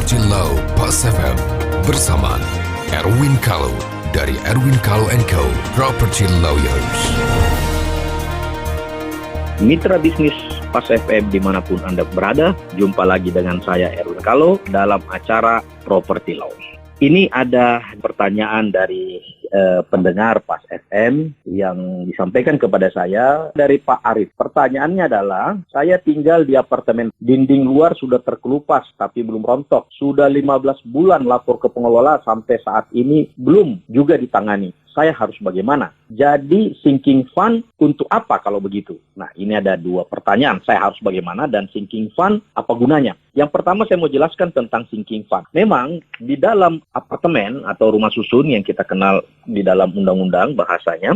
Property Law Pas FM bersama Erwin Kalau dari Erwin Kalau & Co. Property Lawyers. Mitra bisnis Pas FM dimanapun Anda berada, jumpa lagi dengan saya Erwin Kalau dalam acara Property Law. Ini ada pertanyaan dari pendengar Pas FM yang disampaikan kepada saya dari Pak Arif. Pertanyaannya adalah, saya tinggal di apartemen, dinding luar sudah terkelupas tapi belum rontok. Sudah 15 bulan lapor ke pengelola, sampai saat ini belum juga ditangani. Saya harus bagaimana? Jadi sinking fund untuk apa kalau begitu? Nah, ini ada dua pertanyaan. Saya harus bagaimana dan sinking fund apa gunanya? Yang pertama saya mau jelaskan tentang sinking fund. Memang di dalam apartemen atau rumah susun yang kita kenal di dalam undang-undang bahasanya,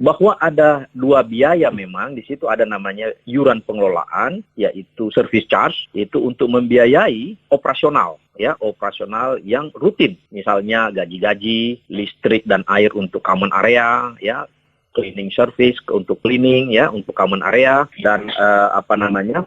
bahwa ada dua biaya memang. Di situ ada namanya iuran pengelolaan, yaitu service charge, itu untuk membiayai operasional. Ya, operasional yang rutin, misalnya gaji-gaji, listrik dan air untuk common area, ya, cleaning service untuk cleaning, ya, untuk common area, dan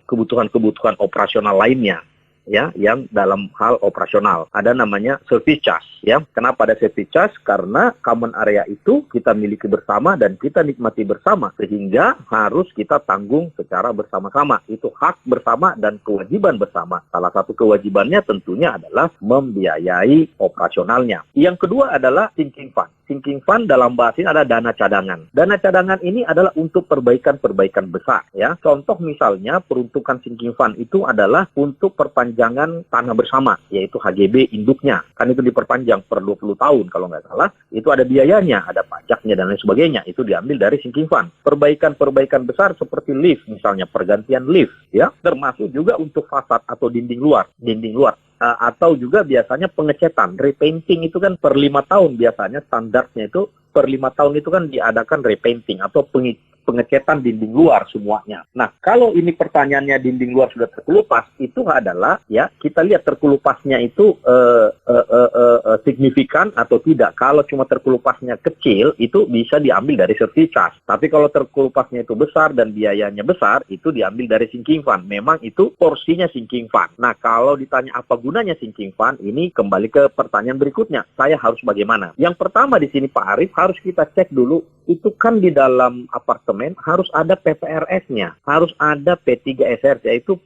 kebutuhan-kebutuhan operasional lainnya, ya, yang dalam hal operasional ada namanya service charge, ya. Kenapa ada service charge? Karena common area itu kita miliki bersama dan kita nikmati bersama, sehingga harus kita tanggung secara bersama-sama. Itu hak bersama dan kewajiban bersama. Salah satu kewajibannya tentunya adalah membiayai operasionalnya. Yang kedua adalah sinking fund. Sinking fund dalam bahasa ini ada dana cadangan. Dana cadangan ini adalah untuk perbaikan-perbaikan besar, ya. Contoh misalnya peruntukan sinking fund itu adalah untuk perpanjangan tanah bersama, yaitu HGB induknya. Kan itu diperpanjang per 20 tahun kalau nggak salah. Itu ada biayanya, ada pajaknya dan lain sebagainya. Itu diambil dari sinking fund. Perbaikan-perbaikan besar seperti lift, misalnya pergantian lift, ya. Termasuk juga untuk fasad atau dinding luar. Atau juga biasanya pengecetan, repainting itu kan per 5 tahun biasanya standarnya itu per 5 tahun itu kan diadakan repainting atau pengecetan dinding luar semuanya. Nah, kalau ini pertanyaannya dinding luar sudah terkelupas, itu adalah, ya, kita lihat terkelupasnya itu signifikan atau tidak. Kalau cuma terkelupasnya kecil, itu bisa diambil dari service charge. Tapi kalau terkelupasnya itu besar dan biayanya besar, itu diambil dari sinking fund. Memang itu porsinya sinking fund. Nah, kalau ditanya apa gunanya sinking fund, ini kembali ke pertanyaan berikutnya. Saya harus bagaimana? Yang pertama di sini Pak Arif, harus kita cek dulu, itu kan di dalam apartemen harus ada PPRS-nya, harus ada P3SR, yaitu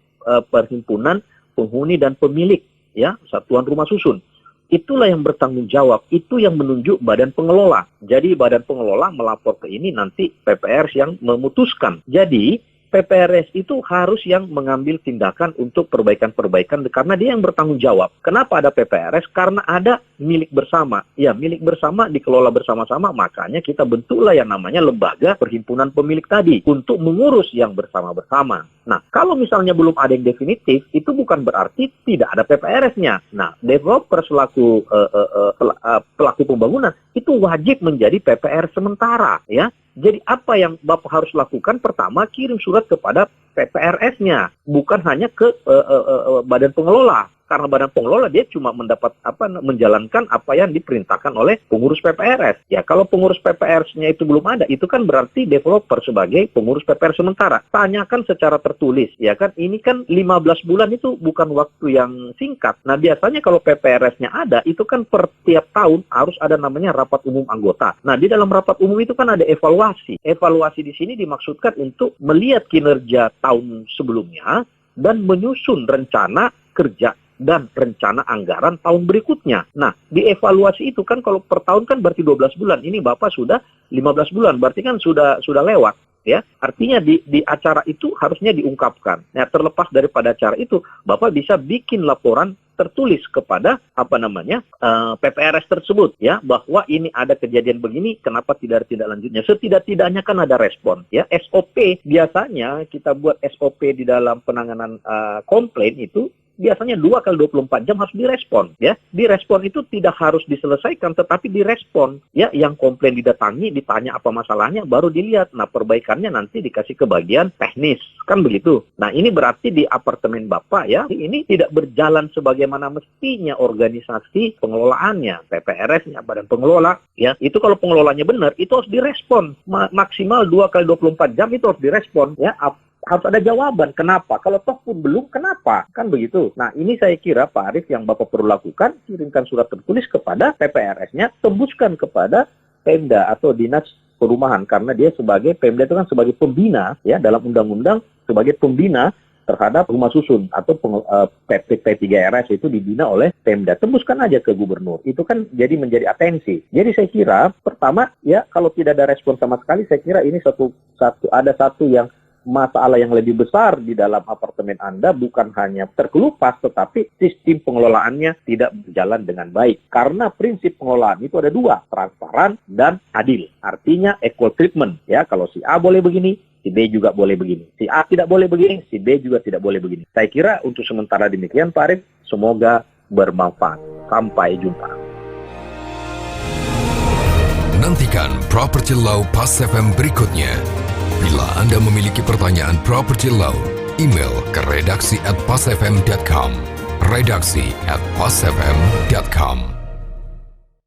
Perhimpunan Penghuni dan Pemilik, ya, Satuan Rumah Susun. Itulah yang bertanggung jawab, itu yang menunjuk badan pengelola. Jadi badan pengelola melapor ke ini, nanti PPRS yang memutuskan. Jadi PPRS itu harus yang mengambil tindakan untuk perbaikan-perbaikan karena dia yang bertanggung jawab. Kenapa ada PPRS? Karena ada milik bersama. Ya, milik bersama dikelola bersama-sama, makanya kita bentuklah yang namanya lembaga perhimpunan pemilik tadi untuk mengurus yang bersama-bersama. Nah, kalau misalnya belum ada yang definitif, itu bukan berarti tidak ada PPRS-nya. Nah, developer selaku pelaku pembangunan itu wajib menjadi PPR sementara, ya. Jadi apa yang Bapak harus lakukan? Pertama, kirim surat kepada PPRS-nya, bukan hanya ke badan pengelola. Karena badan pengelola dia cuma menjalankan apa yang diperintahkan oleh pengurus PPRS. Ya, kalau pengurus PPRS-nya itu belum ada, itu kan berarti developer sebagai pengurus PPR sementara. Tanyakan secara tertulis, ya kan? Ini kan 15 bulan itu bukan waktu yang singkat. Nah, biasanya kalau PPRS-nya ada, itu kan per tiap tahun harus ada namanya rapat umum anggota. Nah, di dalam rapat umum itu kan ada evaluasi. Evaluasi di sini dimaksudkan untuk melihat kinerja tahun sebelumnya dan menyusun rencana kerja dan rencana anggaran tahun berikutnya. Nah, di evaluasi itu kan kalau per tahun kan berarti 12 bulan. Ini Bapak sudah 15 bulan, berarti kan sudah lewat, ya. Artinya di acara itu harusnya diungkapkan. Nah, terlepas daripada acara itu, Bapak bisa bikin laporan tertulis kepada PPRS tersebut, ya, bahwa ini ada kejadian begini, kenapa tidak ada tindak lanjutnya. Setidak-tidaknya kan ada respon, ya. SOP, biasanya kita buat SOP di dalam penanganan komplain itu biasanya 2 kali 24 jam harus direspon, ya. Direspon itu tidak harus diselesaikan, tetapi direspon, ya. Yang komplain didatangi, ditanya apa masalahnya, baru dilihat. Nah, perbaikannya nanti dikasih ke bagian teknis, kan begitu. Nah, ini berarti di apartemen Bapak, ya, ini tidak berjalan sebagaimana mestinya organisasi pengelolaannya, PPRS-nya, badan pengelola, ya. Itu kalau pengelolanya benar, itu harus direspon. Maksimal 2 kali 24 jam itu harus direspon, ya. harus ada jawaban. Kenapa? Kalau toh pun belum, kenapa? Kan begitu. Nah, ini saya kira Pak Arief yang Bapak perlu lakukan, kirimkan surat tertulis kepada PPRS-nya, tembuskan kepada Pemda atau Dinas Perumahan, karena dia sebagai Pemda itu kan sebagai pembina ya dalam undang-undang, sebagai pembina terhadap rumah susun atau P3RS itu dibina oleh Pemda. Tembuskan aja ke gubernur. Itu kan jadi menjadi atensi. Jadi saya kira pertama ya kalau tidak ada respon sama sekali, saya kira ini ada satu yang masalah yang lebih besar di dalam apartemen Anda, bukan hanya terkelupas, tetapi sistem pengelolaannya tidak berjalan dengan baik. Karena prinsip pengelolaan itu ada dua, transparan dan adil. Artinya equal treatment. Ya, kalau si A boleh begini, si B juga boleh begini. Si A tidak boleh begini, si B juga tidak boleh begini. Saya kira untuk sementara demikian, Pak Arief, semoga bermanfaat. Sampai jumpa. Nantikan Property Law Pas FM berikutnya. Bila Anda memiliki pertanyaan Property Law, email ke redaksi@pasfm.com. Redaksi@pasfm.com.